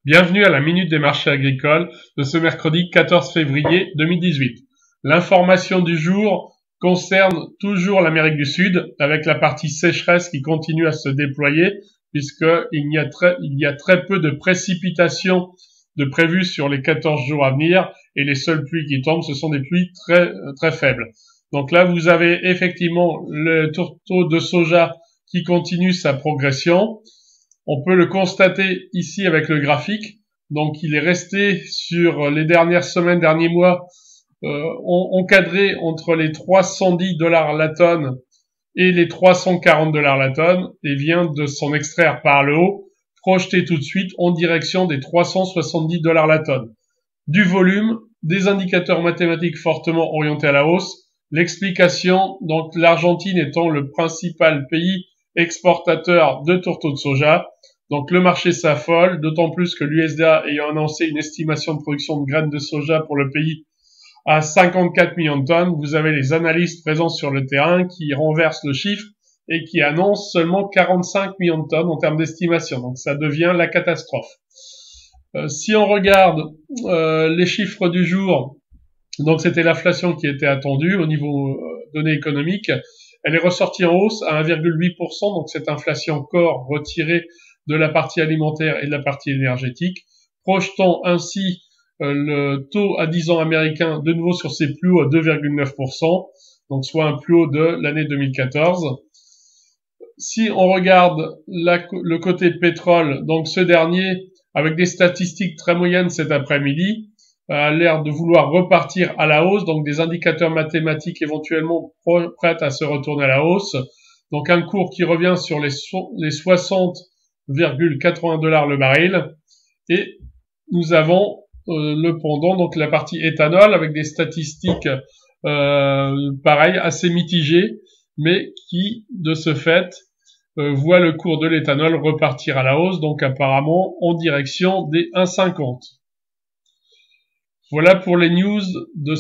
Bienvenue à la Minute des marchés agricoles de ce mercredi 14 février 2018. L'information du jour concerne toujours l'Amérique du Sud avec la partie sécheresse qui continue à se déployer puisqu'il y a très peu de précipitations de prévues sur les 14 jours à venir et les seules pluies qui tombent, ce sont des pluies très faibles. Donc là, vous avez effectivement le tourteau de soja qui continue sa progression. On peut le constater ici avec le graphique. Donc, il est resté sur les dernières semaines, derniers mois, encadré entre les 310 $ la tonne et les 340 $ la tonne et vient de s'en extraire par le haut, projeté tout de suite en direction des 370 $ la tonne. Du volume, des indicateurs mathématiques fortement orientés à la hausse. L'explication, donc l'Argentine étant le principal pays exportateur de tourteaux de soja. Donc le marché s'affole, d'autant plus que l'USDA ayant annoncé une estimation de production de graines de soja pour le pays à 54 millions de tonnes, vous avez les analystes présents sur le terrain qui renversent le chiffre et qui annoncent seulement 45 millions de tonnes en termes d'estimation. Donc ça devient la catastrophe. Si on regarde les chiffres du jour, donc c'était l'inflation qui était attendue au niveau données économiques. Elle est ressortie en hausse à 1,8%, donc cette inflation corps retirée de la partie alimentaire et de la partie énergétique, projetant ainsi le taux à 10 ans américain de nouveau sur ses plus hauts à 2,9%, donc soit un plus haut de l'année 2014. Si on regarde le côté pétrole, donc ce dernier, avec des statistiques très moyennes cet après-midi, a l'air de vouloir repartir à la hausse, donc des indicateurs mathématiques éventuellement prêts à se retourner à la hausse. Donc un cours qui revient sur les 60,80 $ le baril. Et nous avons le pendant, donc la partie éthanol, avec des statistiques pareil, assez mitigées, mais qui, de ce fait, voit le cours de l'éthanol repartir à la hausse, donc apparemment en direction des 1,50. Voilà pour les news de